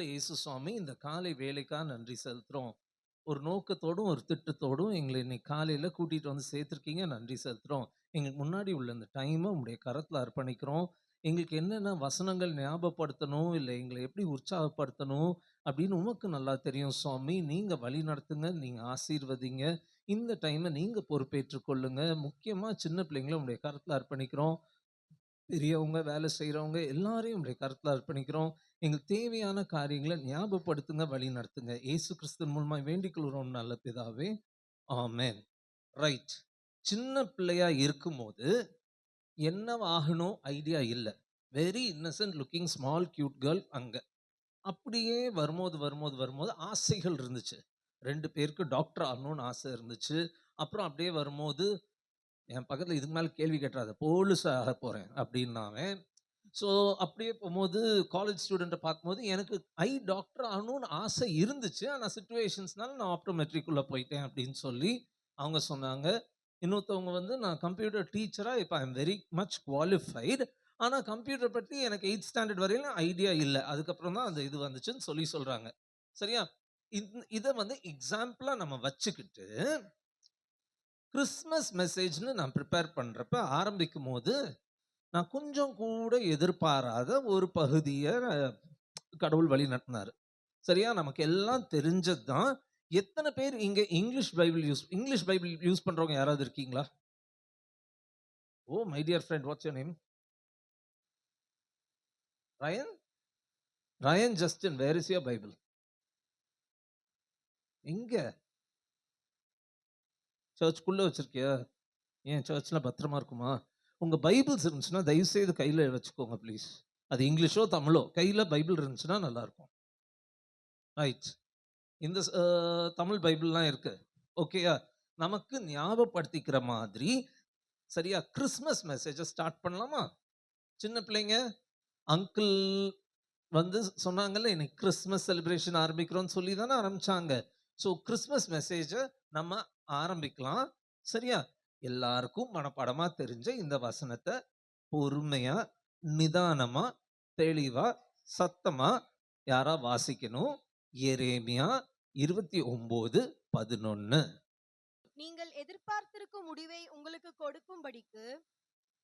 அன்புள்ள இயேசு சுவாமி, இந்த காலை வேலைக்காக நன்றி செலுத்துறோம். ஒரு நோக்கத்தோடும், ஒரு திட்டத்தோடும் எங்கள இன்னைக்கு காலையில கூட்டிட்டு வந்து சேர்த்துருக்கீங்க. நன்றி செலுத்துறோம். எங்களுக்கு முன்னாடி உள்ள இந்த டைம உம்முடைய கரத்துல அர்ப்பணிக்கிறோம். எங்களுக்கு என்னென்ன வசனங்கள் ஞாபகப்படுத்தணும், இல்ல எங்கள எப்படி உற்சாகப்படுத்தணும் அப்படின்னு உமக்கு நல்லா தெரியும் சுவாமி. நீங்க வழி நடத்துங்க, நீங்க ஆசீர்வதிங்க. இந்த டைம நீங்க பொறுப்பேற்றுக் கொள்ளுங்க. முக்கியமா சின்ன பிள்ளைங்கள உம்முடைய கரத்துல அர்ப்பணிக்கிறோம். பெரியவங்க, வேலை செய்றவங்க எல்லாரையும் உம்முடைய கரத்துல அர்ப்பணிக்கிறோம். எங்களுக்கு தேவையான காரியங்கள ஞாபகப்படுத்துங்க, வழி நடத்துங்க. இயேசு கிறிஸ்துவின் மூலமா வேண்டிக் கொள்கிறோம் நல்ல பிதாவே. ஆமென். ரைட். சின்ன பிள்ளையா இருக்கும்போது என்னவாகணும் ஐடியா இல்ல. Very Innocent looking small cute girl அங்க. அப்படியே வரும்போது ஆசைகள் இருந்துச்சு. 2 பேருக்கு டாக்டர் ஆகணும்னு ஆசை இருந்துச்சு. அப்புறம் அப்படியே வரும்போது என் பக்கத்துல இதுக்கு மேல கேள்வி கேட்றாத. போலீஸ் ஆகப் போறேன் அப்படின்னான் அவன். ஸோ அப்படியே போம்போது காலேஜ் ஸ்டூடெண்ட்ட பார்க்கும்போது எனக்கு டாக்டர் ஆகணும்னு ஆசை இருந்துச்சு. ஆனா சிச்சுவேஷன்ஸ்னால நான் ஆப்டோமெட்ரிக்குள்ள போயிட்டேன் அப்படின்னு சொல்லி அவங்க சொன்னாங்க. இன்னொருத்தவங்க வந்து நான் கம்ப்யூட்டர் டீச்சரா இப்ப ஐ அம் வெரி மச் குவாலிஃபைடு. ஆனா கம்ப்யூட்டர் பத்தி எனக்கு 8த் ஸ்டாண்டர்ட் வரையிலும் ஐடியா இல்ல. அதுக்கப்புறம் தான் அந்த இது வந்துச்சுன்னு சொல்லி சொல்றாங்க. சரியா? இத வந்து எக்ஸாம்பிளா நம்ம வச்சுக்கிட்டு கிறிஸ்மஸ் மெசேஜ்ன்னு நான் பிரிப்பேர் பண்றப்ப ஆரம்பிக்கும்போது நான் கொஞ்சம் கூட எதிர்பாராத ஒரு பகுதிய கடவுள் வழி நடத்தினாரு. சரியா? நமக்கு எல்லாம் தெரிஞ்சது தான். எத்தன பேர் இங்க இங்கிலீஷ் பைபிள் யூஸ் பண்றவங்க யாராவது இருக்கீங்களா? Oh my dear friend, what's your name? Ryan? Ryan Justin, where is your Bible? எங்க? சர்ச்சுக்குள்ள வச்சிருக்கியா? ஏன் சர்ச்ல பத்திரமா இருக்குமா? உங்க பைபிள்ஸ் இருந்துச்சுன்னா தயவு செய்து கையில வச்சுக்கோங்க ப்ளீஸ். அது இங்கிலீஷோ, தமிழோ கையில பைபிள் இருந்துச்சுன்னா நல்லா இருக்கும். ரைட். இந்த தமிழ் பைபிள்லாம் இருக்கு. ஓகேயா? நமக்கு ஞாபகப்படுத்திக்கிற மாதிரி சரியா கிறிஸ்மஸ் மெசேஜ ஸ்டார்ட் பண்ணலாமா? சின்ன பிள்ளைங்க அங்கிள் வந்து சொன்னாங்கல்ல, இன்னைக்கு கிறிஸ்மஸ் செலிப்ரேஷன் ஆரம்பிக்கிறோம்னு சொல்லி தானே ஆரம்பிச்சாங்க. ஸோ கிறிஸ்மஸ் மெசேஜ நம்ம ஆரம்பிக்கலாம். சரியா? எல்லாருக்கும் மனப்பாடமா தெரிஞ்ச இந்த வசனத்த பொறுமையா, நிதானமா, தெளிவா, சத்தமா யாரா வாசிக்கணும். எரேமியா 29:11. நீங்கள் எதிர்பார்த்திருக்கும் முடிவை உங்களுக்கு கொடுக்கும்படிக்கு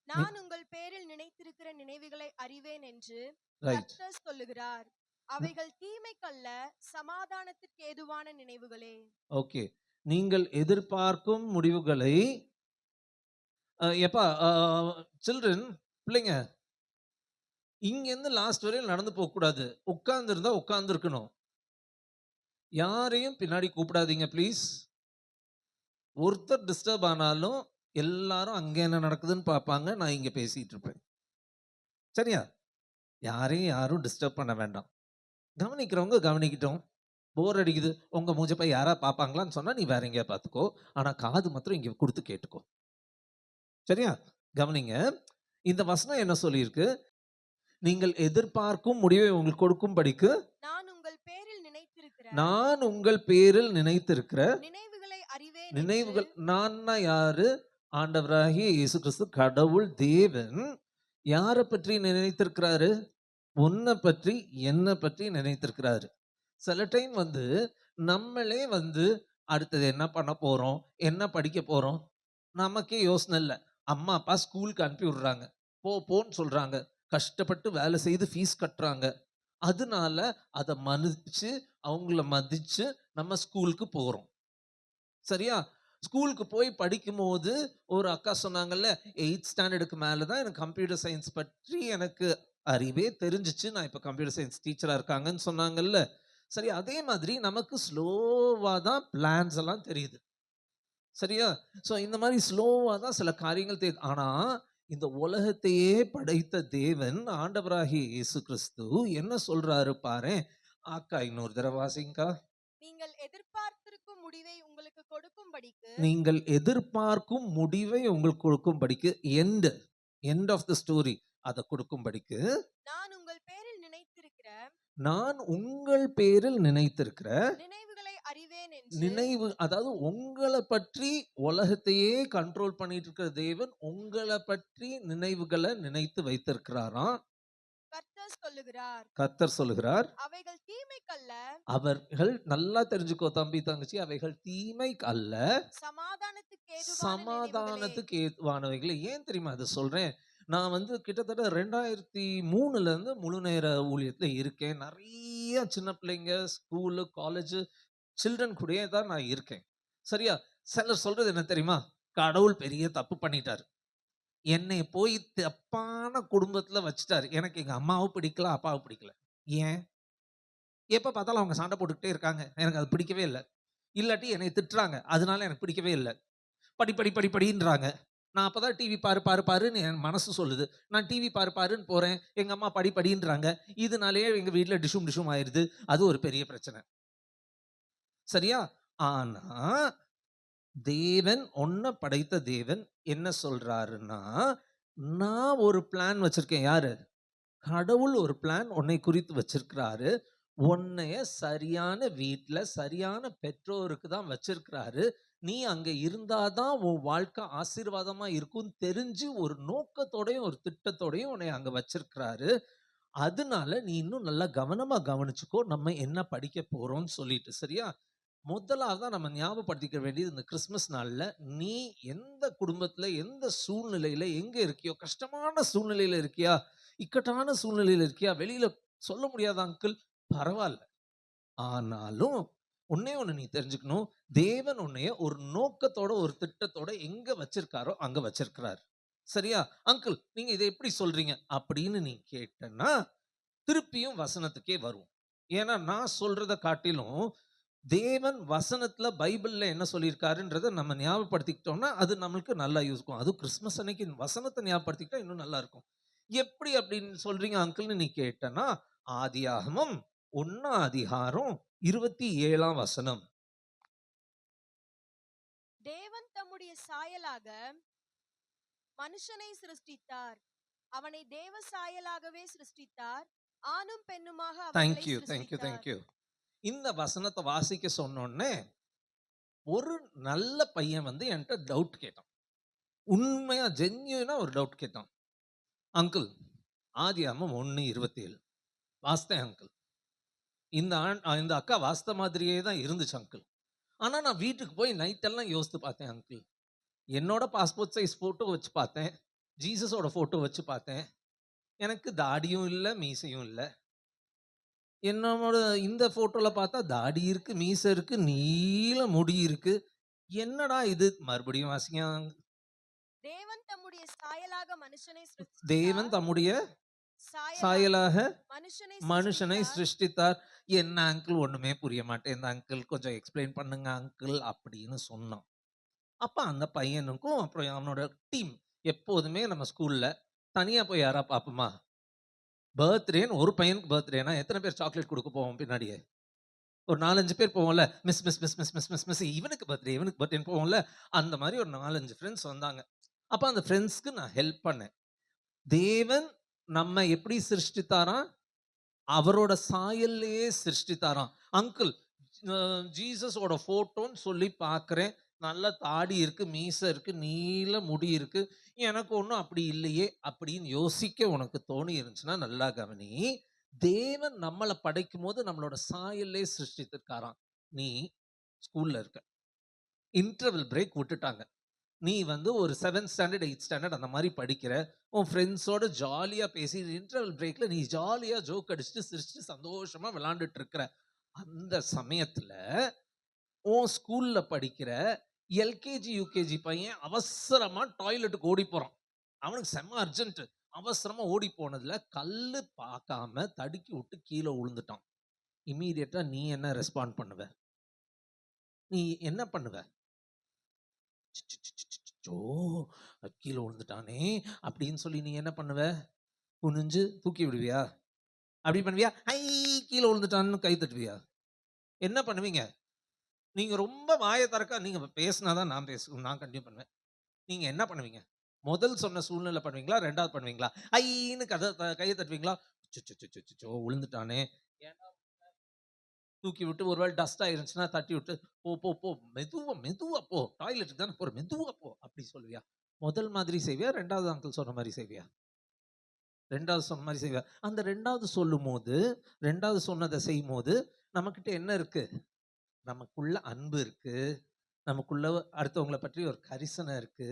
நி நான் உங்கள் பேரில் நினைத்திருக்கிற நினைவுகளை அறிவேன் என்று ரைட். கர்த்தர் சொல்லுகிறார். அவைகள் தீமைக்கல்ல, சமாதானத்திற்கு ஏதுவான நினைவுகளே. ஓகே. நீங்கள் எதிர்பார்க்கும் முடிவுகளை எப்பா சில்ட்ரன் பிள்ளைங்க இங்கேருந்து லாஸ்ட் வரையும் நடந்து போகக்கூடாது. உட்கார்ந்திருந்தா உட்கார்ந்திருக்கணும். யாரையும் பின்னாடி கூப்பிடாதீங்க ப்ளீஸ். ஒருத்தர் டிஸ்டர்ப் ஆனாலும் எல்லாரும் அங்க என்ன நடக்குதுன்னு பார்ப்பாங்க. நான் இங்க பேசிட்டு இருப்பேன். சரியா? யாரையும் யாரும் டிஸ்டர்ப் பண்ண வேண்டாம். கவனிக்கிறவங்க கவனிக்கட்டும். போர் அடிக்குது. உங்க மூஞ்ச போய் யாராவது பார்ப்பாங்களான்னு சொன்னா நீ வேற எங்கேயாவது பார்த்துக்கோ. ஆனா காது மாத்திரம் இங்க குடுத்து கேட்டுக்கோ. சரியா? கவனிங்க. இந்த வசனம் என்ன சொல்லியிருக்கு? நீங்கள் எதிர்பார்க்கும் முடிவை உங்களுக்கு கொடுக்கும்படிக்கு நான் உங்கள் பேரில் நினைத்திருக்கிற நான் உங்கள் பேரில் நினைத்திருக்கிற நினைவுகளை அறிவேன் என்று. நினைவுகள். நான்னா யாரு? ஆண்டவராகிய இயேசு கிறிஸ்து கடவுள் தேவன். யாரை பற்றி நினைத்திருக்கிறாரு? உன்னை பற்றி, என்ன பற்றி நினைத்திருக்கிறாரு. சில டைம் வந்து நம்மளே வந்து அடுத்தது என்ன பண்ண போறோம், என்ன படிக்க போறோம், நமக்கே யோசனை இல்லை. அம்மா அப்பா ஸ்கூலுக்கு அனுப்பி விடுறாங்க, போன்னு சொல்றாங்க, கஷ்டப்பட்டு வேலை செய்து ஃபீஸ் கட்டுறாங்க. அதனால அதை மதிச்சு, அவங்கள மதிச்சு நம்ம ஸ்கூலுக்கு போறோம். சரியா? ஸ்கூலுக்கு போய் படிக்கும்போது ஒரு அக்கா சொன்னாங்கல்ல, 8th ஸ்டாண்டர்டுக்கு மேல தான் எனக்கு கம்ப்யூட்டர் சயின்ஸ் பற்றி எனக்கு அறிவே தெரிஞ்சுச்சு. நான் இப்ப கம்ப்யூட்டர் சயின்ஸ் டீச்சரா இருக்காங்கன்னு சொன்னாங்கல்ல. சரி, அதே மாதிரி நமக்கு ஸ்லோவா தான் பிளான்ஸ் எல்லாம் தெரியுது. சரியா? ஸோ இந்த மாதிரி ஸ்லோவா தான் சில காரியங்கள் தெரியுது. ஆனா இந்த உலகத்தையே படைத்த தேவன் ஆண்டவராகிய இயேசு கிறிஸ்து என்ன சொல்றாரு பாரேன். அக்கா இன்னொரு தடவை வாசிங்கக்கா. நீங்கள் எதிர்பார்த்திருக்கும் முடிவை உங்களுக்கு கொடுக்கும்படிக்கு நீங்கள் எதிர்பார்க்கும் முடிவை உங்களுக்கு கொடுக்கும்படிக்கு எண்ட் ஆஃப் த ஸ்டோரி அதை கொடுக்கும்படிக்கு நான் உங்கள் பேரில் நினைத்திருக்கிற நான் உங்கள் பேரில் நினைத்திருக்கிற நினைவுகளை அறிவேன் என்று. நினைவு, அதாவது உங்களை பற்றி உலகத்தையே கண்ட்ரோல் பண்ணிட்டு இருக்கிற தேவன் உங்களை பற்றி நினைவுகளை நினைத்து வைத்திருக்கிறாராம். கர்த்தர் ஜீசஸ் சொல்லுகிறார், கர்த்தர் சொல்லுகிறார், அவைகள் தீமைக்கல்ல, அவர்கள் நல்லா தெரிஞ்சுக்கோ தம்பி தங்கச்சி, அவைகள் தீமைக்கு அல்ல, சமாதானத்துக்கு ஏதுவான நினைவுகளே. சமாதானத்துக்கு ஏதுவானவைகளை. ஏன் தெரியுமா அதை சொல்றேன்? நான் வந்து கிட்டத்தட்ட 2003ல இருந்து முழு நேர ஊழியத்துல இருக்கேன். நிறைய சின்ன பிள்ளைங்க, ஸ்கூலு, காலேஜ், சில்ட்ரன் கூடயே தான் நான் இருக்கேன். சரியா? சிலர் சொல்றது என்ன தெரியுமா? கடவுள் பெரிய தப்பு பண்ணிட்டாரு. என்னை போய் தப்பான குடும்பத்துல வச்சுட்டாரு. எனக்கு எங்க அம்மாவும் பிடிக்கல, அப்பாவும் பிடிக்கல. ஏன்? எப்ப பார்த்தாலும் அவங்க சண்டை போட்டுக்கிட்டே இருக்காங்க. எனக்கு அது பிடிக்கவே இல்ல. இல்லாட்டி என்னை திட்டுறாங்க. அதனால எனக்கு பிடிக்கவே இல்ல. படி, படி, படி, படின்றாங்க. நான் அப்பதான் டிவி பாரு, பாரு, பாருன்னு என் மனசு சொல்லுது. நான் டிவி பாரு, பாருன்னு போறேன். எங்க அம்மா படி, படின்றாங்க. இதனாலேயே எங்க வீட்ல டிஷும் டிஷும் ஆயிருது. அது ஒரு பெரிய பிரச்சனை. சரியா? ஆனா, தேவன் உன்ன படைத்த தேவன் என்ன சொல்றாருன்னா, நான் ஒரு பிளான் வச்சிருக்கேன். யாரு? கடவுள் ஒரு பிளான் உன்னை குறித்து வச்சிருக்கிறாரு. உன்னைய சரியான வீட்ல, சரியான பெற்றோருக்கு தான் வச்சிருக்கிறாரு. நீ அங்க இருந்தா தான் உன் வாழ்க்கை ஆசீர்வாதமா இருக்கும்னு தெரிஞ்சு ஒரு நோக்கத்தோடயும், ஒரு திட்டத்தோடயும் உன்னைய அங்க வச்சிருக்கிறாரு. அதனால நீ இன்னும் நல்லா கவனமா கவனிச்சுக்கோ. நம்ம என்ன படிக்க போறோம்னு சொல்லிட்டு. சரியா? முதலாவதா நம்ம ஞாபகப்படுத்திக்க வேண்டியது இந்த கிறிஸ்மஸ் நாள்ல, நீ எந்த குடும்பத்துல, எந்த சூழ்நிலையில, எங்க இருக்கியோ, கஷ்டமான சூழ்நிலையில இருக்கியா? இக்கட்டான சூழ்நிலையில இருக்கியா? வெளியில சொல்ல முடியாத அங்கிள், பரவால்ல. ஆனாலும் ஒண்ணே ஒண்ணு நீ தெரிஞ்சுக்கணும். தேவன் உன்னைய ஒரு நோக்கத்தோட, ஒரு திட்டத்தோட எங்க வச்சிருக்காரோ அங்க வச்சிருக்கிறார். சரியா? அங்கிள் நீங்க இத எப்படி சொல்றீங்க? அப்படின்னு நீ கேட்டன்னா, திருப்பியும் வசனத்துக்கே வருவோம். ஏன்னா நான் சொல்றத காட்டிலும் தேவன் வசனத்துல பைபிள்ல என்ன சொல்லியிருக்காருன்றத நம்ம ஞாபகப்படுத்திக்கிட்டோம்னா, அது நம்மளுக்கு நல்லா யூஸ்க்கும். அதுவும் கிறிஸ்மஸ் அன்னைக்கு வசனத்த ஞாபகப்படுத்திக்கிட்டா இன்னும் நல்லா இருக்கும். எப்படி அப்படின்னு சொல்றீங்க அங்கிள்ன்னு நீ கேட்டன்னா, ஆதியாகமம் 1ஆம் அதிகாரம் 27ஆம் வசனம். தேவன் தம்முடைய சாயலாக மனுஷனை சிருஷ்டித்தார், அவனை தேவ சாயலாகவே சிருஷ்டித்தார், ஆணும் பெண்ணுமாக அவர்களை தேங்க் யூ, தேங்க் யூ, சிருஷ்டித்தார். Thank you. இந்த வசனத்தை வாசிக்க சொன்னோன்னே, ஒரு நல்ல பையன் வந்து என்கிட்ட டவுட் கேட்டான். உண்மையா ஜென்யூனா ஒரு டவுட் கேட்டான். அங்கிள் ஆதியாகமம் 1:27 வாசித்தேன் அங்கிள். இந்த அக்கா வாசித்த மாதிரியே தான் இருந்துச்சு அங்கிள். ஆனா நான் வீட்டுக்கு போய் நைட் எல்லாம் யோசித்து பார்த்தேன் அங்கிள். என்னோட பாஸ்போர்ட் சைஸ் போட்டோ வச்சு பார்த்தேன். ஜீசஸோட போட்டோ வச்சு பார்த்தேன். எனக்கு தாடியும் இல்ல, மீசையும் இல்ல. என்னோட இந்த போட்டோல பார்த்தா தாடி இருக்கு, மீசை இருக்கு, நீல முடி இருக்கு. என்னடா இது? மறுபடியும் வாசிங்க. தேவன் தம்முடைய சாயலாக மனுஷனை தேவன் சிருஷ்டித்தார், தம்முடைய சாயலாக சாயலாக மனுஷனை மனுஷனை சிருஷ்டித்தார். சிருஷ்டித்தார். என்ன அங்கிள் ஒண்ணுமே புரிய மாட்டேங்குது அங்கிள், கொஞ்சம் எக்ஸ்பிளைன் பண்ணுங்க அங்கிள் அப்படின்னு சொன்னான். அப்ப அந்த பையனுக்கும் அப்புறம் அவனோட டீம், எப்போதுமே நம்ம ஸ்கூல்ல தனியா போய் யாரா பார்ப்போமா? பர்த்டேன்னு ஒரு பையனுக்கு பர்த்டேனா எத்தனை பேர் சாக்லேட் கொடுக்க போவோம் பின்னாடியே? ஒரு 4, 5 பேர் போவோம்ல. Miss miss miss miss miss miss miss இவனுக்கு பர்த்டே, இவனுக்கு பர்த்டேன்னு போவோம்ல. அந்த மாதிரி ஒரு 4, 5 ஃப்ரெண்ட்ஸ் வந்தாங்க. அப்ப அந்த ஃப்ரெண்ட்ஸ்க்கு நான் ஹெல்ப் பண்ணேன். தேவன் நம்ம எப்படி சிருஷ்டித்தாராம்? அவரோட சாயல்லையே சிருஷ்டித்தாராம். அங்கிள் ஜீசஸோட போட்டோன்னு சொல்லி பார்க்கிறேன். நல்ல தாடி இருக்கு, மீசை இருக்கு, நீல முடி இருக்கு. எனக்கு ஒண்ணும் அப்படி இல்லையே அப்படின்னு யோசிக்க உனக்கு தோணி இருந்துச்சுன்னா நல்லா கவனி. தேவன் நம்மளை படைக்கும் போது நம்மளோட சாயல்லே சிருஷ்டித்திருக்காராம். நீ ஸ்கூல்ல இருக்க, இன்டர்வல் பிரேக் விட்டுட்டாங்க. நீ வந்து ஒரு 7th ஸ்டாண்டர்ட் 8th ஸ்டாண்டர்ட் அந்த மாதிரி படிக்கிற. உன் ஃப்ரெண்ட்ஸோட ஜாலியா பேசி இன்டர்வல் பிரேக்ல நீ ஜாலியா ஜோக் அடிச்சுட்டு சிரிச்சுட்டு சந்தோஷமா விளையாண்டுட்டு இருக்கிற அந்த சமயத்துல உன் ஸ்கூல்ல படிக்கிற எல்கேஜி யூகேஜி பையன் அவசரமா டாய்லெட்டுக்கு ஓடி போறான். அவனுக்கு செம்ம அர்ஜென்ட். அவசரமா ஓடி போனதுல கல்லு பார்க்காம தடுக்கி விட்டு கீழே விழுந்துட்டான். இமீடியட்டா நீ என்ன ரெஸ்பாண்ட் பண்ணுவ? நீ என்ன பண்ணுவ? அச்சோ! கீழ விழுந்துட்டானே! அப்படின்னு சொல்லி நீ என்ன பண்ணுவ? குனிஞ்சு தூக்கி விடுவியா? அப்படி பண்ணுவியா? ஐ! கீழ விழுந்துட்டான்னு கை தட்டுவியா? என்ன பண்ணுவீங்க? நீங்க ரொம்ப வாய திறக்க நீங்க பேசினா தான் நான் கன்டினியூ பண்ணுவேன். நீங்க என்ன பண்ணுவீங்க? முதல் சொன்ன சூழ்நிலை பண்ணுவீங்களா? 2வது பண்ணுவீங்களா? ஐன்னு கைய தட்டுவீங்களா? அச்சச்சோ! விழுந்துட்டானே! ஏன்டா தூக்கி விட்டு ஒரு வேளை டஸ்ட் ஆயிருந்துச்சுன்னா தட்டி விட்டு, போ போ போ மெதுவா மெதுவா போ. டாய்லெட்டுக்கு தானே போற மெதுவா போ. அப்படி சொல்லுவியா? முதல் மாதிரி செய்வியா? 2வது அங்கிள் சொன்ன மாரி செய்வியா? 2வது சொன்ன மாரி செய்வார். அந்த 2வது சொல்லும்போது, 2வது சொன்னத செய்யும்போது, நம்மகிட்ட என்ன இருக்கு? நமக்குள்ள அன்பு இருக்கு. நமக்குள்ள அடுத்தவங்கள பற்றி ஒரு கரிசனை இருக்கு.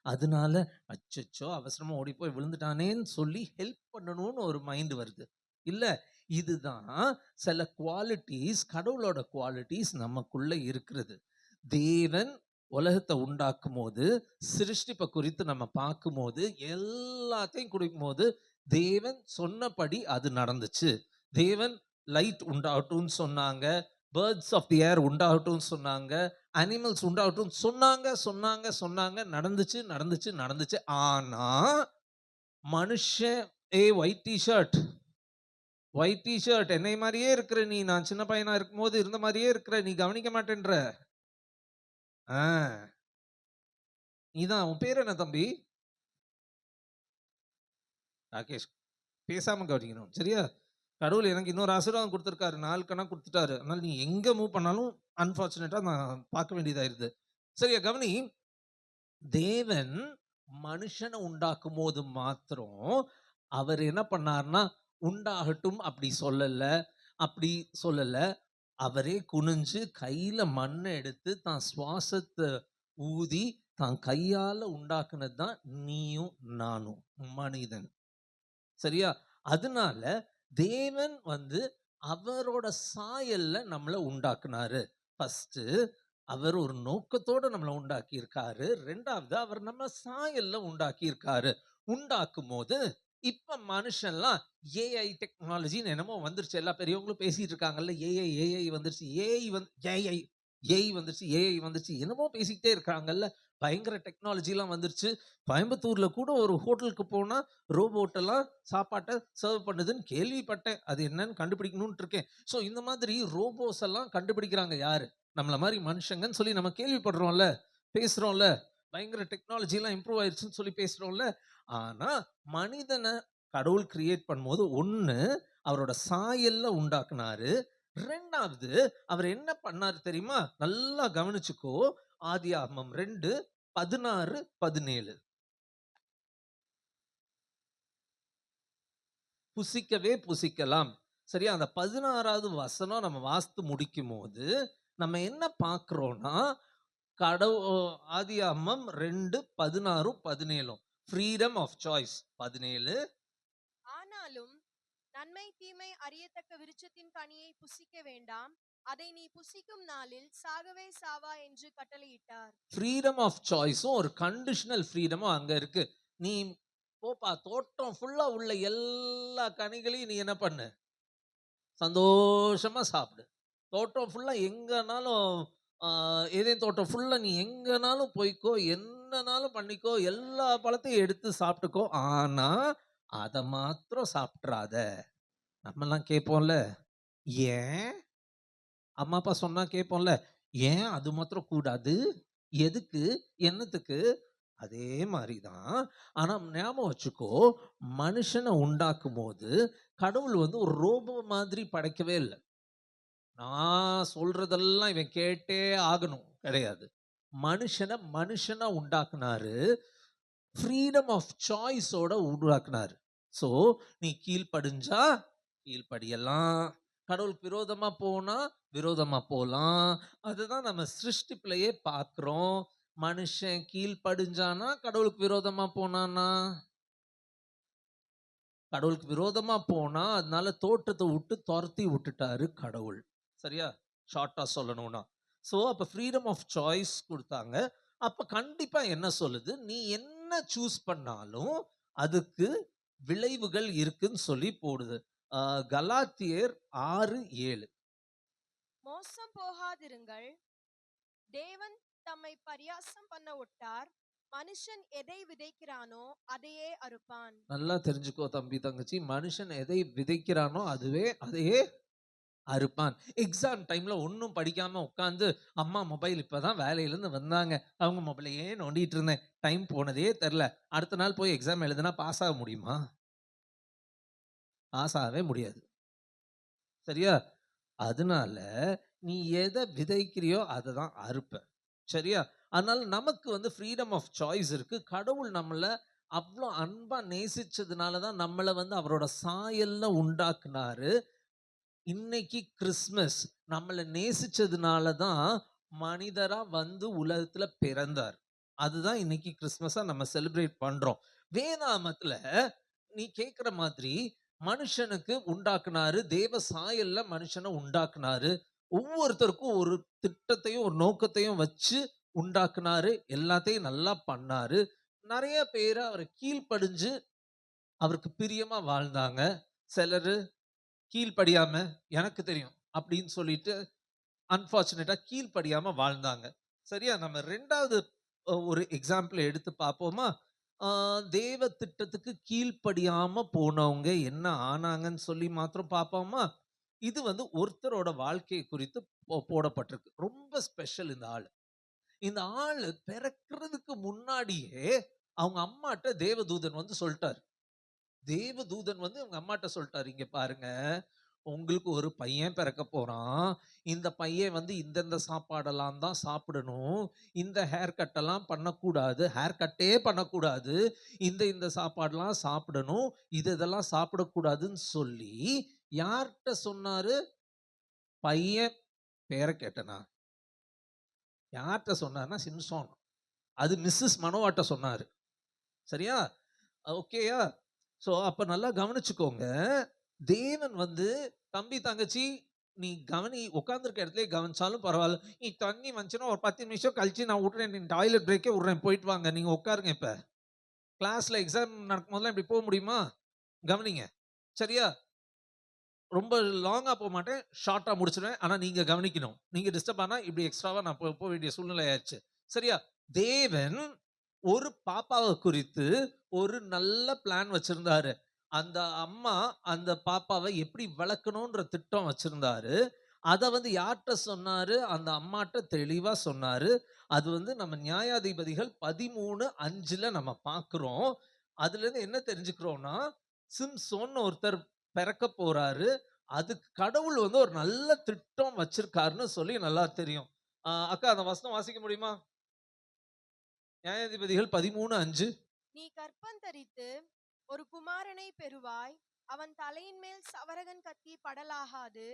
அதனால, அச்சச்சோ! அவசரமா ஓடி போய் விழுந்துட்டானேன்னு சொல்லி ஹெல்ப் பண்ணணும்னு ஒரு மைண்ட் வருது. இல்ல, இதுதான் சில குவாலிட்டீஸ், கடவுளோட குவாலிட்டீஸ் நமக்குள்ள இருக்கிறது. தேவன் உலகத்த உண்டாக்கும்போது, சிருஷ்டிப்ப குறித்து நம்ம பார்க்கும்போது, எல்லாத்தையும் குறிக்கும்போது, தேவன் சொன்னபடி அது நடந்துச்சு. தேவன் லைட் உண்டாகட்டும்னு சொன்னாங்க. பேர்ட்ஸ் ஆஃப் தி ஏர் உண்டாகட்டும்னு சொன்னாங்க. அனிமல்ஸ் உண்டாகட்டும்னு சொன்னாங்க. நடந்துச்சு. ஆனா, மனுஷன் ஒயிட் டீ ஷர்ட் என்னைய மாரியே இருக்கிற நீ, நான் சின்ன பையனா இருக்கும்போது இருந்த மாரியே இருக்கிற நீ, கவனிக்க மாட்டேன்ற. ஆ, நீதான். உன் பேர் என்ன தம்பி? ராகேஷ். பேசாம கவனிக்கணும். சரியா? கடவுள் எனக்கு இன்னொரு ஆசீர்வாதம் குடுத்திருக்காரு. நாள் கணக்கு குடுத்துட்டாரு. அதனால நீ எங்க மூவ் பண்ணாலும் அன்பார்ச்சுனேட்டா நான் பார்க்க வேண்டியதாயிருது. சரியா கவனி. தேவன் மனுஷனை உண்டாக்கும்போது மாத்திரம் அவர் என்ன பண்ணார்னா, உண்டாகட்டும் அப்படி சொல்லல. அவரே குனிஞ்சு கையில மண்ணை எடுத்து தான் சுவாசத்தை ஊதி தான் கையால உண்டாக்குனது தான் நீயும் நானும், மனிதன். சரியா? அதனால தேவன் அவரோட சாயல்ல நம்மள உண்டாக்குனாரு. ஃபர்ஸ்ட் அவர் ஒரு நோக்கத்தோட நம்மள உண்டாக்கி இருக்காரு. 2வது அவர் நம்ம சாயல்ல உண்டாக்கி இருக்காரு. உண்டாக்கும்போது இப்ப மனுஷன்லாம் ஏஐ டெக்னாலஜின்னு என்னமோ வந்துருச்சு. எல்லா பெரியவங்களும் பேசிட்டு இருக்காங்கல்ல. ஏஐ வந்துருச்சு. ஏஐ வந்துருச்சு. என்னமோ பேசிக்கிட்டே இருக்காங்கல்ல. பயங்கர டெக்னாலஜிலாம் வந்துருச்சு. கோயம்புத்தூர்ல கூட ஒரு ஹோட்டலுக்கு போனா ரோபோட் எல்லாம் சாப்பாட்டை சர்வ் பண்ணுதுன்னு கேள்விப்பட்டேன். அது என்னன்னு கண்டுபிடிக்கணும்னு இருக்கேன். ஸோ இந்த மாதிரி ரோபோஸ் எல்லாம் கண்டுபிடிக்கிறாங்க யாரு? நம்மள மாதிரி மனுஷங்கன்னு சொல்லி நம்ம கேள்விப்படுறோம்ல, பேசுறோம்ல. பயங்கர டெக்னாலஜி எல்லாம் இம்ப்ரூவ் ஆயிருச்சுன்னு சொல்லி பேசுறோம்ல. ஆனா மனிதனை கடவுள் கிரியேட் பண்ணும்போது ஒண்ணு அவரோட சாயல்ல உண்டாக்குனாரு. 2வது அவர் என்ன பண்ணாரு தெரியுமா? நல்லா கவனிச்சுக்கோ. ஆதியாகமம் 2:16, 17. புசிக்கவே புசிக்கலாம். சரியா? அந்த 16வது வசனம் நம்ம வாசித்து முடிக்கும்போது, நம்ம என்ன பார்க்கிறோம்னா, ஆதியாகமம் 2:16, 17. Freedom of choice. 17. ஆனாலும் நன்மை தீமை அறியத்தக்க விருட்சத்தின் கனியை புசிக்க வேண்டாம், அதை நீ புசிக்கும் நாளில் சாகவே சாவா என்று கட்டளையிட்டார். ஃப்ரீடம் ஆஃப் சாய்ஸும் ஒரு கண்டிஷனல் ஃப்ரீடமும் அங்க இருக்கு. நீ போப்பா, தோட்டம் ஃபுல்லா உள்ள எல்லா கனிகளையும் நீ என்ன பண்ணு? சந்தோஷமா சாப்பிடு. தோட்டம் ஃபுல்லா எங்கனாலும் ஏதேன் தோட்டம் ஃபுல்லா நீ எங்கனாலும் போய்க்கோ, என்னனாலும் பண்ணிக்கோ, எல்லா பழத்தையும் எடுத்து சாப்பிட்டுக்கோ. ஆனா, அத மாத்திரம் சாப்பிட்றாத. நம்மலாம் கேட்போம்ல, ஏன்? அம்மா, அப்பா சொன்னா கேட்போம்ல, ஏன் அது மாத்திரம் கூடாது? எதுக்கு? என்னத்துக்கு? அதே மாரி தான். ஆனா ஞாபகம் வச்சுக்கோ, மனுஷன உண்டாக்கும்போது, கடவுள் ஒரு ரோபோ மாதிரி படைக்கவே இல்ல. நான் சொல்றதெல்லாம் இவன் கேட்டே ஆகணும் கிடையாது. மனுஷனா உண்டாக்குனாரு. ஃப்ரீடம் ஆஃப் சாய்ஸோட உருவாக்குனாரு. ஸோ நீ கீழ்ப்படிஞ்சா கீழ்ப்படியலாம். கடவுளுக்கு விரோதமா போனா விரோதமா போலாம். அதுதான் நம்ம சிருஷ்டிப்பிலேயே பார்க்கிறோம். மனுஷன் கீழ்ப்படிஞ்சானா கடவுளுக்கு விரோதமா போனானா? கடவுளுக்கு விரோதமா போனா அதனால தோட்டத்தை விட்டு துரத்தி விட்டுட்டாரு கடவுள். சரியா? ஷார்ட்டா சொல்லணும்னா. ஸோ அப்ப ஃப்ரீடம் ஆஃப் சாய்ஸ் கொடுத்தாங்க. அப்ப கண்டிப்பா என்ன சொல்லுது? நீ என்ன சூஸ் பண்ணாலும் அதுக்கு விளைவுகள் இருக்குன்னு சொல்லி போடுது. கலாத்தியர் 6:7. மோசம் போகாதிருங்கள், தேவன் தம்மை பரியாசம் பண்ண ஒட்டார், மனுஷன் எதை விதைக்கிறானோ அதையே அறுப்பான். நல்லா தெரிஞ்சுக்கோ தம்பி, தங்கச்சி. மனுஷன் எதை விதைக்கிறானோ அதையே அறுப்பான். எக்ஸாம் டைம்ல ஒன்னும் படிக்காம உட்கார்ந்து, அம்மா மொபைல் இப்பதான் வேலையிலேருந்து வந்தாங்க. அவங்க மொபைலையே நோண்டிட்டு இருந்தேன். டைம் போனதே தெரியல. அடுத்த நாள் போய் எக்ஸாம் எழுதுனா பாஸ் ஆக முடியுமா? பாஸ் ஆகவே முடியாது. சரியா? அதனால நீ எதை விதைக்கிறியோ அதை தான் அறுப்ப. சரியா? அதனால நமக்கு ஃப்ரீடம் ஆஃப் சாய்ஸ் இருக்கு. கடவுள் நம்மள அவ்வளோ அன்பா நேசிச்சதுனால தான் நம்மள வந்து அவரோட சாயல்ல உண்டாக்குனாரு. இன்னைக்கு கிறிஸ்மஸ் நம்மள நேசிச்சதுனால தான் மனிதரா வந்து உலகத்துல பிறந்தார். அதுதான் இன்னைக்கு கிறிஸ்மஸா நம்ம செலிப்ரேட் பண்றோம். வேதாமத்துல நீ கேக்குற மாதிரி மனுஷனுக்கு உண்டாக்குனாரு, தேவ சாயல்ல மனுஷனை உண்டாக்குனாரு. ஒவ்வொருத்தருக்கும் ஒரு திட்டத்தையும் ஒரு நோக்கத்தையும் வச்சு உண்டாக்குனாரு. எல்லாத்தையும் நல்லா பண்ணாரு. நிறைய பேர் அவரை கீழ்ப்படிஞ்சு அவருக்கு பிரியமா வாழ்ந்தாங்க. சிலரு கீழ்ப்படியாம எனக்கு தெரியும் அப்படின்னு சொல்லிட்டு அன்பார்ச்சுனேட்டா கீழ்ப்படியாம வாழ்ந்தாங்க. சரியா? நம்ம 2வது ஒரு எக்ஸாம்பிள் எடுத்து பார்ப்போமா? தேவ திட்டத்துக்கு கீழ்ப்படியாம போனவங்க என்ன ஆனாங்கன்னு சொல்லி மாத்திரம் பார்ப்போமா? இது வந்து ஒருத்தரோட வாழ்க்கை குறித்து போடப்பட்டிருக்கு. ரொம்ப ஸ்பெஷல் இந்த ஆளு. இந்த ஆளு பிறக்கிறதுக்கு முன்னாடியே அவங்க அம்மாட்ட தேவதூதன் வந்து சொல்லிட்டாரு. தேவதூதன் வந்து அவங்க அம்மாட்ட சொல்லிட்டாரு, "இங்க பாருங்க, உங்களுக்கு ஒரு பையன் பிறக்க போறான். இந்த பையன் வந்து இந்தந்த சாப்பாடெல்லாம் தான் சாப்பிடணும். இந்த ஹேர் கட் எல்லாம் பண்ணக்கூடாது. ஹேர் கட்டே பண்ணக்கூடாது. இந்த சாப்பாடுலாம் சாப்பிடணும். இதெல்லாம் சாப்பிடக்கூடாதுன்னு" சொல்லி யார்கிட்ட சொன்னாரு? பையன் பேர கேட்டனா? யார்கிட்ட சொன்னாருன்னா சிம்சோன். அது மிஸ்ஸஸ் மனோவாட்ட சொன்னாரு. சரியா? ஓகேயா? ஸோ அப்ப நல்லா கவனிச்சுக்கோங்க. தேவன் வந்து தம்பி, தங்கச்சி நீ கவனி, உட்கார்ந்திருக்க இடத்திலேயே கவனிச்சாலும் பரவாயில்ல. நீ தண்ணி வந்துச்சுன்னா ஒரு 10 நிமிஷம் கழிச்சு நான் விட்றேன். நீ டாய்லெட் பிரேக்கே விட்றேன். போயிட்டு வாங்க. நீங்க உட்காருங்க இப்ப. கிளாஸ்ல எக்ஸாம் நடக்கும்போதெல்லாம் இப்படி போக முடியுமா? கவனிங்க. சரியா? ரொம்ப லாங்கா போமாட்டேன். ஷார்ட்டா முடிச்சுருவேன். ஆனா நீங்க கவனிக்கணும். நீங்க டிஸ்டர்ப் ஆனா இப்படி எக்ஸ்ட்ராவா நான் போ வேண்டிய சூழ்நிலை ஆயிருச்சு. சரியா? தேவன் ஒரு பாப்பாவ குறித்து ஒரு நல்ல பிளான் வச்சிருந்தாரு. அந்த அம்மா அந்த பாப்பாவ எப்படி வளர்க்கணும்ன்ற திட்டம் வச்சிருந்தாரு. அத வந்து யார்ட்ட சொன்னாரு? அந்த அம்மாட்ட தெளிவா சொன்னாரு. அது வந்து நம்ம நியாயாதிபதிகள் 13:5ல நம்ம பார்க்கிறோம். அதுலேருந்து என்ன தெரிஞ்சுக்கிறோம்னா, சிம்சோன்னு ஒருத்தர் பிறக்க போறாரு. அதுக்கு கடவுள் வந்து ஒரு நல்ல திட்டம் வச்சிருக்காருன்னு சொல்லி நல்லா தெரியும். அக்கா அந்த வசனம் வாசிக்க முடியுமா? நியாயாதிபதிகள் 13:5. நீ கர்ப்பந்தரித்து ஒரு குமாரனை பெறுவாய். அவன் தலையின் மேல் சவரகன் கத்தி படலாகாது.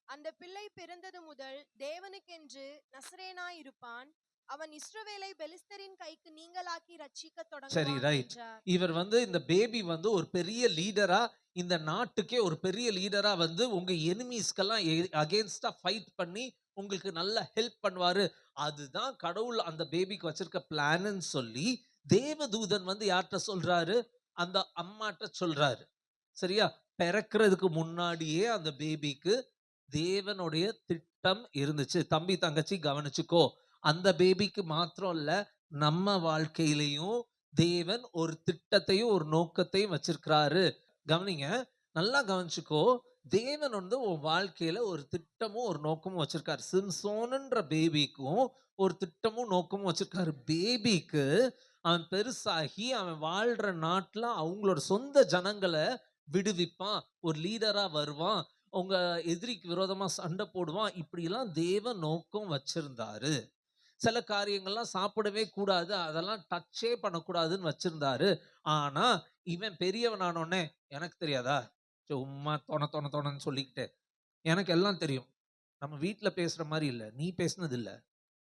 அந்த பிள்ளை பிறந்தது முதல் தேவனுக்கென்று நசரேனாய் இருப்பான். அவன் இஸ்ரவேலை பெலிஸ்தரின் கைக்கு நீங்கலாக்கி ரட்சிக்க சரி, தொடங்குவான் ரைட். என்றார். இவர் வந்து இந்த பேபி வந்து ஒரு பெரிய லீடரா, இந்த நாட்டுக்கே ஒரு பெரிய லீடரா வந்து உங்க எனிமீஸ்க்கெல்லாம் அகைன்ஸ்டா ஃபைட் பண்ணி உங்களுக்கு நல்ல ஹெல்ப் பண்ணுவாரு. அதுதான் கடவுள் அந்த பேபிக்கு வச்சிருக்க பிளான்னு சொல்லி தேவதூதன் வந்து யார்ட்ட சொல்றாரு? அந்த அம்மாட்ட சொல்றாரு. சரியா? பிறக்கிறதுக்கு முன்னாடியே அந்த பேபிக்கு தேவனுடைய திட்டம் இருந்துச்சு. தம்பி, தங்கச்சி கவனிச்சுக்கோ. அந்த பேபிக்கு மாத்திரம் இல்ல, நம்ம வாழ்க்கையிலயும் தேவன் ஒரு திட்டத்தையும், ஒரு நோக்கத்தையும் வச்சிருக்கிறாரு. கவனிங்க. நல்லா கவனிச்சுக்கோ. தேவன் வந்து உன் வாழ்க்கையில ஒரு திட்டமும், ஒரு நோக்கமும் வச்சிருக்காரு. சிம்சோனுன்ற பேபிக்கும் ஒரு திட்டமும், நோக்கமும் வச்சிருக்காரு. பேபிக்கு அவன் பெருசாகி அவன் வாழ்ற நாட்டுல அவங்களோட சொந்த ஜனங்கள விடுவிப்பான். ஒரு லீடரா வருவான். உங்க எதிரிக்கு விரோதமா சண்டை போடுவான். இப்படிலாம் தேவ நோக்கம் வச்சிருந்தாரு. சில காரியங்கள்லாம் சாப்பிடவே கூடாது. அதெல்லாம் டச்சே பண்ணக்கூடாதுன்னு வச்சிருந்தாரு. ஆனா, இவன் பெரியவனானோனே, "எனக்கு தெரியாதா? சும்மா தொண தொண தொணன்னு சொல்லிக்கிட்டு, எனக்கு எல்லாம் தெரியும்." நம்ம வீட்ல பேசுற மாரி இல்ல. நீ பேசுனது இல்ல.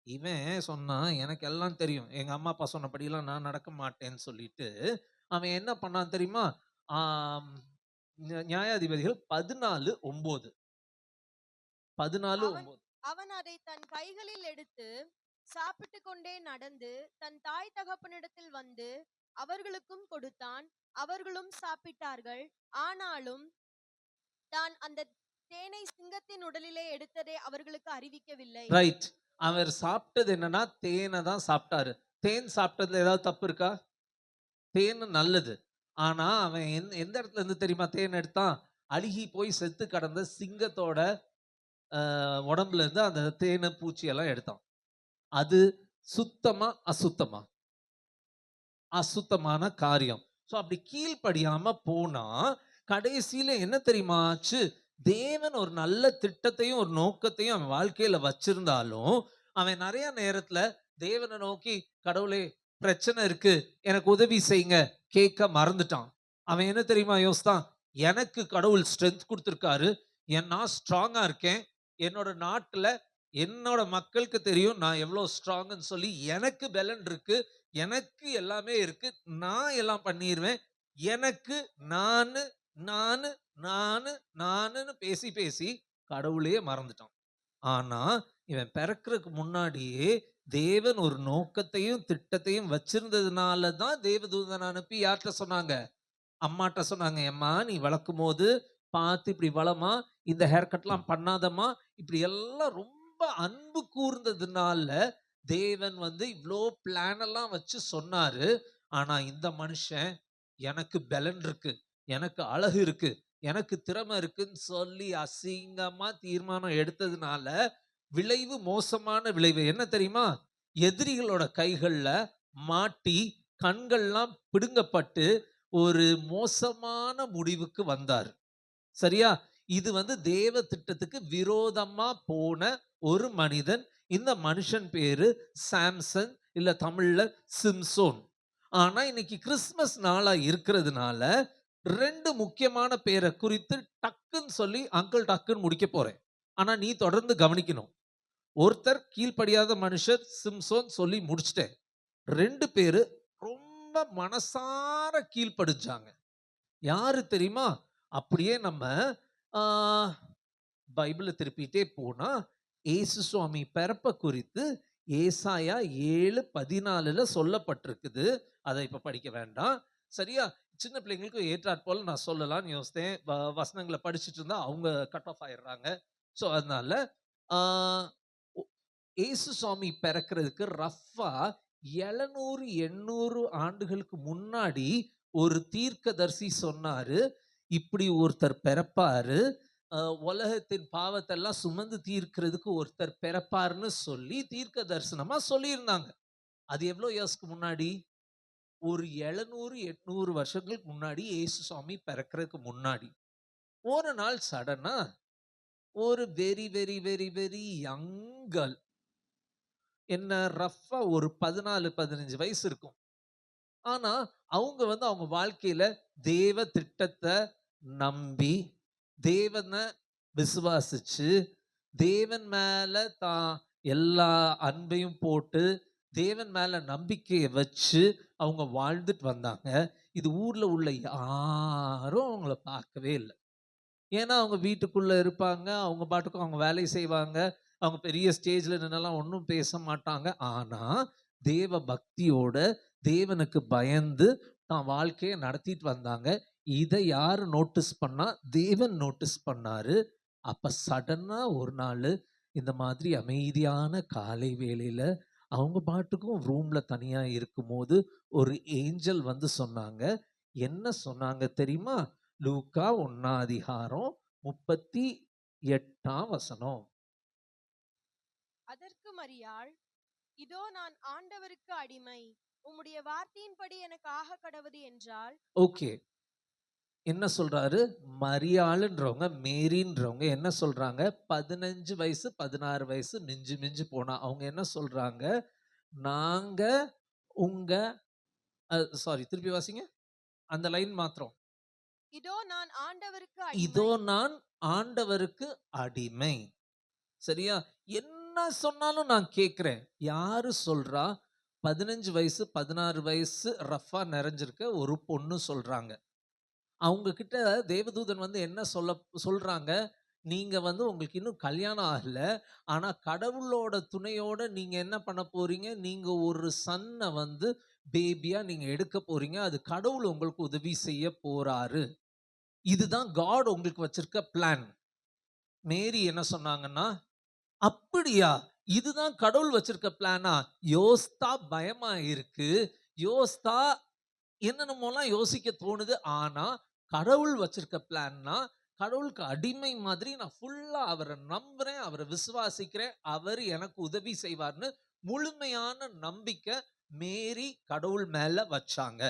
இவன் சொன்னான், "எனக்கு எல்லாம் தெரியும். எங்க அம்மா, அப்பா சொன்னபடிலாம் நான் நடக்க மாட்டேன்னு" சொல்லிட்டு, அவன் என்ன பண்ணான் தெரியுமா? ஆம் நியாயாதிபதிகள் 14:9. அவன் 14:9. அவன் அதை தன் கைகளில் எடுத்து சாப்பிட்டுக் கொண்டே நடந்து தன் தாய் தகப்பனிடத்தில் வந்து அவர்களுக்கும் கொடுத்தான். அவர்களும் சாப்பிட்டார்கள். ஆனாலும் தான் அந்த தேனை சிங்கத்தின் உடலிலே எடுத்ததை அவர்களுக்கு அறிவிக்கவில்லை. ரைட். அவர் சாப்பிட்டது என்னன்னா, தேன தான் சாப்பிட்டாரு. தேன் சாப்பிட்டதுல ஏதாவது தப்பு இருக்கா? தேன் நல்லது. ஆனா, அவன் எந்த இடத்துல இருந்து தெரியுமா தேன் எடுத்தான்? அழுகி போய் செத்து கிடந்த சிங்கத்தோட உடம்புல இருந்து அந்த தேனு, பூச்சி எல்லாம் எடுத்தான். அது சுத்தமா, அசுத்தமா? அசுத்தமான காரியம். ஸோ அப்படி கீழ்ப்படியாம போனா, கடைசியில என்ன தெரியுமா ஆச்சு? தேவன் ஒரு நல்ல திட்டத்தையும், ஒரு நோக்கத்தையும் அவன் வாழ்க்கையில வச்சிருந்தாலும், அவன் நெறைய நேரத்துல தேவன நோக்கி, "கடவுளே பிரச்சனை இருக்கு, எனக்கு உதவி செய்யுங்க கேட்க மறந்துட்டான். அவன் என்ன தெரியுமா யோசித்தான்? எனக்கு கடவுள் ஸ்ட்ரென்த் குடுத்திருக்காரு. நான் ஸ்ட்ராங்கா இருக்கேன். என்னோட நாட்டுல என்னோட மக்களுக்கு தெரியும் நான் எவ்வளோ ஸ்ட்ராங்ன்னு சொல்லி, எனக்கு பெலன் இருக்கு. எனக்கு எல்லாமே இருக்கு. நான் எல்லாம் பண்ணிருவேன். எனக்கு நானு, நானு, நானு, நானுன்னு பேசி பேசி கடவுளையே மறந்துட்டான். ஆனா, இவன் பிறக்கறதுக்கு முன்னாடியே தேவன் ஒரு நோக்கத்தையும், திட்டத்தையும் வச்சிருந்ததுனால தான் தேவதூதனை அனுப்பி யார்ட்ட சொன்னாங்க? அம்மாட்ட சொன்னாங்க. "எம்மா நீ வளர்க்கும்போது பார்த்து இப்படி வளம்மா, இந்த ஹேர் கட்லாம் பண்ணாதம்மா." இப்படி எல்லாம் ரொம்ப அன்பு கூர்ந்ததுனால தேவன் வந்து இவ்ளோ பிளான் எல்லாம் வச்சு சொன்னாரு. ஆனா இந்த மனுஷன் எனக்கு பெலன் இருக்கு, எனக்கு அழகு இருக்கு, எனக்கு திறமை இருக்குன்னு சொல்லி அசிங்கமா தீர்மானம் எடுத்ததுனால விளைவு மோசமான விளைவு. என்ன தெரியுமா? எதிரிகளோட கைகள்ல மாட்டி கண்கள்லாம் பிடுங்கப்பட்டு ஒரு மோசமான முடிவுக்கு வந்தார். சரியா? இது வந்து தேவ திட்டத்துக்கு விரோதமா போன ஒரு மனிதன். இந்த மனுஷன் பேரு சாம்சன், இல்ல தமிழ்ல சிம்சோன். ஆனா இன்னைக்கு கிறிஸ்துமஸ் நாளா இருக்கிறதுனால 2 முக்கியமான பேர குறித்து டக்குன்னு சொல்லி அங்கிள் டக்குன்னு முடிக்க போறேன். ஆனா நீ தொடர்ந்து கவனிக்கணும். ஒருத்தர் கீழ்ப்படியாத மனுஷர் சிம்சோன் சொல்லி முடிச்சுட்டேன். 2 பேரு ரொம்ப மனசார கீழ்ப்படிஞ்சாங்க. யாரு தெரியுமா? அப்படியே நம்ம ஆ பைபிள திருப்பிட்டே போனா, இயேசு சுவாமி பிறப்ப குறித்து ஏசாயா 7:14ல சொல்லப்பட்டிருக்குது. அத இப்ப படிக்க வேண்டாம். சரியா? சின்ன பிள்ளைங்களுக்கு ஏற்றாற்போல நான் சொல்லலாம்னு யோசித்தேன். வசனங்கள படிச்சுட்டு இருந்தா அவங்க கட் ஆஃப் ஆயிடுறாங்க. ஸோ அதனால ஆ ஒ இயேசு சுவாமி பிறக்கிறதுக்கு ரஃப்பா 700, 800 ஆண்டுகளுக்கு முன்னாடி ஒரு தீர்க்கதரிசி சொன்னாரு. இப்படி ஒருத்தர் பிறப்பாரு. உலகத்தின் பாவத்தெல்லாம் சுமந்து தீர்க்கிறதுக்கு ஒருத்தர் பிறப்பாருன்னு சொல்லி தீர்க்க தரிசனமா சொல்லியிருந்தாங்க. அது எவ்வளோ இயர்ஸ்க்கு முன்னாடி? ஒரு 700, 800 வருஷங்களுக்கு முன்னாடி இயேசு சுவாமி பிறக்கிறதுக்கு முன்னாடி. ஒரு நாள் சடனா ஒரு very very very very young girl, என்ன ரஃப்பா ஒரு 14, 15 வயசு இருக்கும். ஆனா, அவங்க வந்து அவங்க வாழ்க்கையில தேவ திட்டத்த நம்பி, தேவன விசுவாசிச்சு, தேவன் மேல தான் எல்லா அன்பையும் போட்டு, தேவன் மேல நம்பிக்கைய வச்சு அவங்க வாழ்ந்துட்டு வந்தாங்க. இது ஊர்ல உள்ள யாரும் அவங்கள பார்க்கவே இல்ல. ஏன்னா, அவங்க வீட்டுக்குள்ள இருப்பாங்க. அவங்க பாட்டுக்கு அவங்க வேலைய செய்வாங்க. அவங்க பெரிய ஸ்டேஜ்ல நின்னெல்லாம் ஒண்ணும் பேச மாட்டாங்க. ஆனா, தேவ பக்தியோட, தேவனுக்கு பயந்து தான் வாழ்க்கைய நடத்திட்டு வந்தாங்க. இத யாரு நோட்டீஸ் பண்ணா? தேவன் நோட்டீஸ் பண்ணாரு. அப்ப சடனா ஒரு நாளு இந்த மாதிரி அமைதியான காலை வேளையில அவங்க பாட்டுக்கும் ரூம்ல தனியா இருக்கும்போது, ஒரு ஏஞ்சல் வந்து சொன்னாங்க. என்ன சொன்னாங்க தெரியுமா? லூக்கா 1 அதிகாரம் 38 வசனம். அதற்கு மரியாள், இதோ நான் ஆண்டவருக்கு அடிமை, உம்முடைய வார்த்தையின்படி எனக்கு ஆக கடவது என்றாள். ஓகே. என்ன சொல்றாரு? மரியாளுன்றவங்க, மேரின்றவங்க என்ன சொல்றாங்க? 15 வயசு, 16 வயசு மிஞ்சி மிஞ்சி போனா. அவங்க என்ன சொல்றாங்க? நாங்க உங்க சாரி திருப்பி வாசிங்க. அந்த லைன் மாத்திரம். இதோ நான் ஆண்டவருக்கு இதோ அடிமை. நான் ஆண்டவருக்கு அடிமை. சரியா? என்ன சொன்னாலும் நான் கேட்கிறேன். யாரு சொல்றா? 15 வயசு, 16 வயசு ரஃப்பா நிறைஞ்சிருக்க ஒரு பொண்ணு சொல்றாங்க. அவங்க கிட்ட தேவதூதன் வந்து என்ன சொல்றாங்க? நீங்க வந்து உங்களுக்கு இன்னும் கல்யாணம் ஆகல. ஆனா கடவுளோட துணையோட நீங்க என்ன பண்ண போறீங்க? நீங்க ஒரு சன்ன வந்து பேபியா நீங்க எடுக்க போறீங்க. அது கடவுள் உங்களுக்கு உதவி செய்ய போறாரு. இதுதான் காட் உங்களுக்கு வச்சிருக்க பிளான். மேரி என்ன சொன்னாங்கன்னா, அப்படியா? இதுதான் கடவுள் வச்சிருக்க பிளானா? யோசித்தா பயமா இருக்கு. யோசித்தா என்னென்னமோலாம் யோசிக்க தோணுது. ஆனா, கடவுள் வச்சிருக்க பிளான்னா, கடவுளுக்கு அடிமை மாதிரி நான் ஃபுல்லா அவர நம்புறேன், அவர விசுவாசிக்கிறேன். அவர் எனக்கு உதவி செய்வார்ன்னு முழுமையான நம்பிக்கை மேரி கடவுள் மேல வச்சாங்க.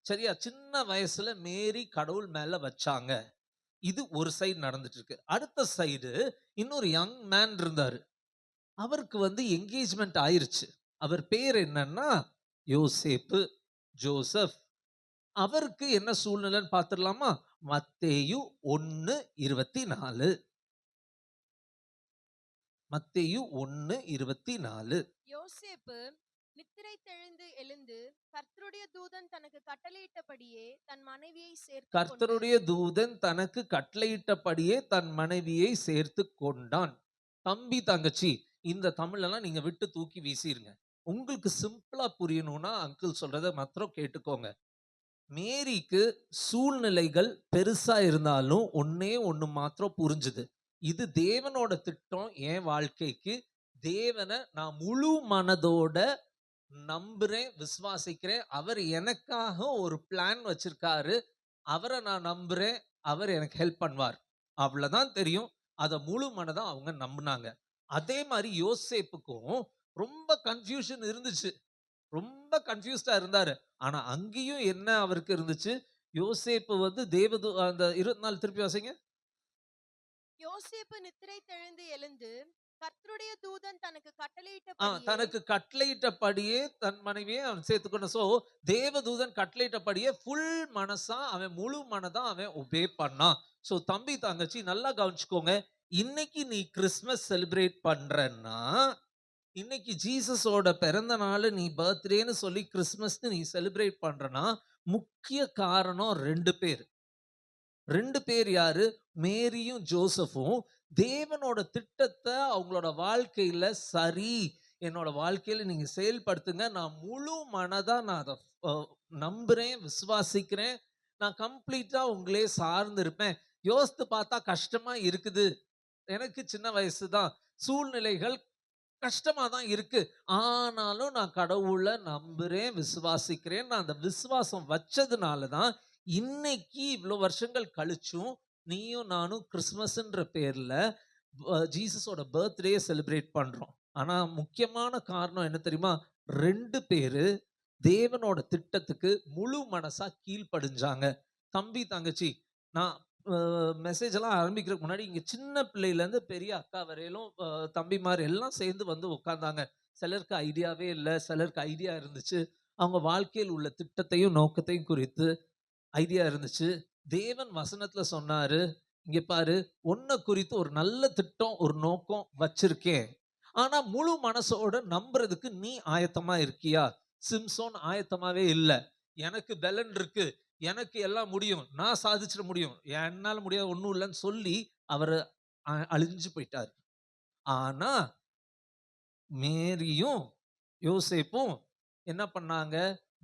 சரியா? சின்ன வயசுல மேரி கடவுள் மேல வச்சாங்க. இது ஒரு சைடு நடந்துட்டு இருக்கு. அடுத்த சைடு இன்னொரு யங் மேன் இருந்தாரு. அவருக்கு வந்து என்கேஜ்மென்ட் ஆயிருச்சு. அவர் பேர் என்னன்னா யோசேப்பு, ஜோசப். அவருக்கு என்ன சூழ்நிலைன்னு பார்த்துடலாமா? மத்தேயு 1:24. மத்தேயு 1:24. யோசேப்பு நித்திரை தெளிந்து எழுந்து கர்த்தருடைய தூதன் தனக்கு கட்டளையிட்டபடியே தன் மனைவியை சேர்த்துக் கொண்டு கர்த்தருடைய தூதன் தனக்கு கட்டளையிட்டபடியே தன் மனைவியை சேர்த்து கொண்டான். தம்பி தங்கச்சி, இந்த தமிழெல்லாம் நீங்க விட்டு தூக்கி வீசிருங்க. உங்களுக்கு சிம்பிளா புரியணும்னா அங்கிள் சொல்றத மாத்திரம் கேட்டுக்கோங்க. மேரிக்கு சூழ்நிலைகள் பெருசா இருந்தாலும் ஒண்ணே ஒண்ணு மாத்திரம் புரிஞ்சுது. இது தேவனோட திட்டம் என் வாழ்க்கைக்கு. தேவனை நான் முழு மனதோட நம்புறேன், விசுவாசிக்கிறேன். அவர் எனக்காக ஒரு பிளான் வச்சிருக்காரு. அவரை நான் நம்புறேன். அவர் எனக்கு ஹெல்ப் பண்ணுவார். அவ்வளவுதான் தெரியும். அத முழு மனதா அவங்க நம்புனாங்க. அதே மாதிரி யோசேப்புக்கும் ரொம்ப கன்ஃபியூஷன் இருந்துச்சு. ரொம்ப கன்ஃபியூஸ்டா இருந்தாரு. ஆனா அங்கேயும் என்ன அவருக்கு இருந்துச்சு? யோசேப்பு வந்து அந்த 24 திருப்பி வாசிங்க. யோசேப்பு நித்திரை தெளிந்து எழுந்து கர்த்தருடைய தூதன் தனக்கு கட்டளையிட்டபடியே தனக்கு கட்டளையிட்டபடியே தன் மனைவியை அவன் சேர்த்துக்கணும். சோ தேவதூதன் கட்டளையிட்டபடியே ஃபுல் மனசா அவன் முழு மனதா அவன் ஒபே பண்ணான். சோ தம்பி தங்கச்சி நல்லா கவனிச்சுக்கோங்க. இன்னைக்கு நீ கிறிஸ்மஸ் செலிப்ரேட் பண்றன்னா, இன்னைக்கு ஜீசஸோட பிறந்த நாள் நீ பர்த்டேன்னு சொல்லி கிறிஸ்மஸ்னு நீ செலிப்ரேட் பண்றனா, முக்கிய காரணம் 2 பேர். 2 பேர் யாரு? மேரியும் ஜோசப்பும் தேவனோட திட்டத்தை அவங்களோட வாழ்க்கையில சரி, என்னோட வாழ்க்கையில நீங்க செயல்படுத்துங்க. நான் முழு மனதா நான் அதை நம்புறேன், விசுவாசிக்கிறேன். நான் கம்ப்ளீட்டா உங்களே சார்ந்து இருப்பேன். யோசித்து பார்த்தா கஷ்டமா இருக்குது. எனக்கு சின்ன வயசு தான். சூழ்நிலைகள் கஷ்டமா தான் இருக்கு. ஆனாலும் நான் கடவுள நம்புறேன், விசுவாசிக்கிறேன். நான் அந்த விசுவாசம் வச்சதுனால தான் இன்னைக்கு இவ்வளோ வருஷங்கள் கழிச்சும் நீயும் நானும் கிறிஸ்மஸ்ன்ற பேர்ல ஜீசஸோட பர்த்டே செலிப்ரேட் பண்றோம். ஆனா முக்கியமான காரணம் என்ன தெரியுமா? 2 பேரு தேவனோட திட்டத்துக்கு முழு மனசா கீழ்ப்படிஞ்சாங்க. தம்பி தங்கச்சி, நான் மெசேஜ் எல்லாம் ஆரம்பிக்கிறதுக்கு முன்னாடி இங்க சின்ன பிள்ளையில இருந்து பெரிய அக்கா வரையிலும் தம்பிமார் எல்லாம் சேர்ந்து வந்து உட்கார்ந்தாங்க. சிலருக்கு ஐடியாவே இல்ல, சிலருக்கு ஐடியா இருந்துச்சு. அவங்க வாழ்க்கையில் உள்ள திட்டத்தையும் நோக்கத்தையும் குறித்து ஐடியா இருந்துச்சு. தேவன் வசனத்துல சொன்னாரு, இங்க பாரு, உன்னை குறித்து ஒரு நல்ல திட்டம், ஒரு நோக்கம் வச்சிருக்கேன். ஆனா முழு மனசோட நம்புறதுக்கு நீ ஆயத்தமா இருக்கியா? சிம்சோன் ஆயத்தமாவே இல்ல. எனக்கு பலன் இருக்கு, எனக்கு எல்லாம் முடியும், நான் சாதிச்சிட முடியும், என்னால முடியாது ஒண்ணும் இல்லைன்னு சொல்லி அவர் அழிஞ்சு போயிட்டார். ஆனா மேரியும் யோசேப்பும் என்ன பண்ணாங்க?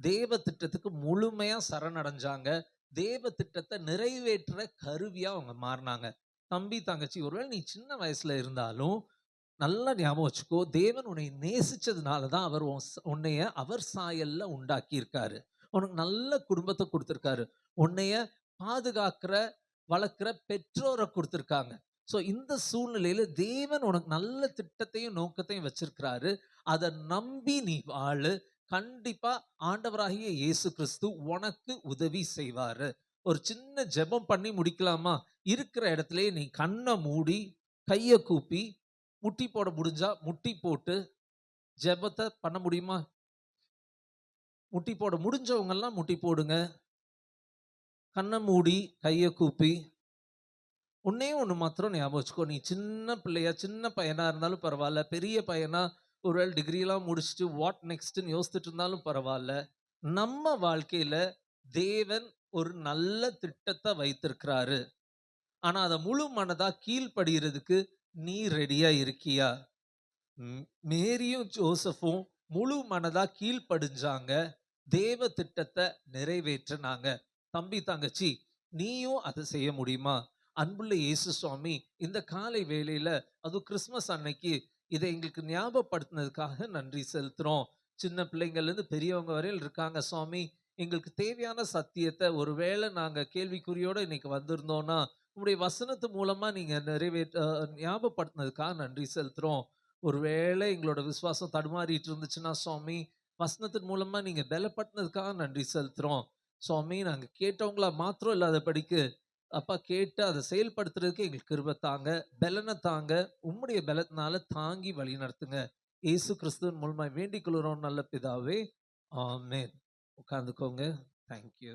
தேவ திட்டத்துக்கு முழுமையா சரணடைஞ்சாங்க. தேவ திட்டத்தை நிறைவேற்ற கருவியா அவங்க மாறினாங்க. தம்பி தங்கச்சி, ஒருவேளை நீ சின்ன வயசுல இருந்தாலும் நல்லா ஞாபகம் வச்சுக்கோ. தேவன் உன்னை நேசிச்சதுனால தான் அவர் உன்னைய அவர் சாயல்ல உண்டாக்கி இருக்காரு. உனக்கு நல்ல குடும்பத்தை கொடுத்திருக்காரு. உன்னைய பாதுகாக்கிற, வளர்க்கிற பெற்றோரை கொடுத்திருக்காங்க. ஸோ இந்த சூழ்நிலையில தேவன் உனக்கு நல்ல திட்டத்தையும் நோக்கத்தையும் வச்சிருக்கிறாரு. அதை நம்பி நீ வாழு. கண்டிப்பா ஆண்டவராகிய இயேசு கிறிஸ்து உனக்கு உதவி செய்வாரு. ஒரு சின்ன ஜெபம் பண்ணி முடிக்கலாமா? இருக்கிற இடத்துலயே நீ கண்ணை மூடி, கைய கூப்பி, முட்டி போட முடிஞ்சா முட்டி போட்டு ஜெபத்தை பண்ண முடியுமா? முட்டி போட முடிஞ்சவங்க எல்லாம் முட்டி போடுங்க. கண்ணை மூடி கைய கூப்பி ஒண்ணே ஒண்ணு மாத்திரம் ஞாபகம் வச்சுக்கோ. நீ சின்ன பிள்ளையா, சின்ன பையனா இருந்தாலும் பரவாயில்ல, பெரிய பையனா ஒருவேளை டிகிரி எல்லாம் முடிச்சுட்டு வாட் நெக்ஸ்ட்னு யோசிச்சுட்டு இருந்தாலும் பரவாயில்ல. நம்ம வாழ்க்கையில தேவன் ஒரு நல்ல திட்டத்தை வைத்திருக்கிறாரு. ஆனா அதை முழு மனதா கீழ்ப்படுகிறதுக்கு நீ ரெடியா இருக்கியா? மேரியும் ஜோசப்பும் முழு மனதா கீழ்ப்படிஞ்சாங்க. தேவ திட்டத்தை நிறைவேற்றினாங்க. தம்பி தங்கச்சி, நீயும் அதை செய்ய முடியுமா? அன்புள்ள இயேசு சுவாமி, இந்த காலை வேளையில அது கிறிஸ்மஸ் அன்னைக்கு இதை எங்களுக்கு ஞாபகப்படுத்தினதுக்காக நன்றி செலுத்துறோம். சின்ன பிள்ளைங்கள்ல இருந்து பெரியவங்க வரையில் இருக்காங்க சுவாமி. எங்களுக்கு தேவையான சத்தியத்தை ஒருவேளை நாங்க கேள்விக்குறியோட இன்னைக்கு வந்திருந்தோம்னா, உங்களுடைய வசனத்து மூலமா நீங்க ஞாபகப்படுத்தினதுக்காக நன்றி செலுத்துறோம். ஒருவேளை எங்களோட விசுவாசம் தடுமாறிட்டு இருந்துச்சுன்னா சுவாமி, வசனத்தின் மூலமா நீங்க பலப்படுத்தினதுக்காக நன்றி செலுத்துறோம். சுவாமி, நாங்க கேட்டவங்களா மாத்திரம் இல்லாதபடிக்கு அப்பா, கேட்டு அதை செயல்படுத்துறதுக்கு எங்களுக்கு கிருபை தாங்க, பலனை தாங்க. உம்முடைய பலத்தினால தாங்கி வழி நடத்துங்க. இயேசு கிறிஸ்துவின் மூலமா வேண்டிக் கொள்கிறோம் நல்ல பிதாவே. ஆமென். உட்கார்ந்துக்கோங்க. Thank you.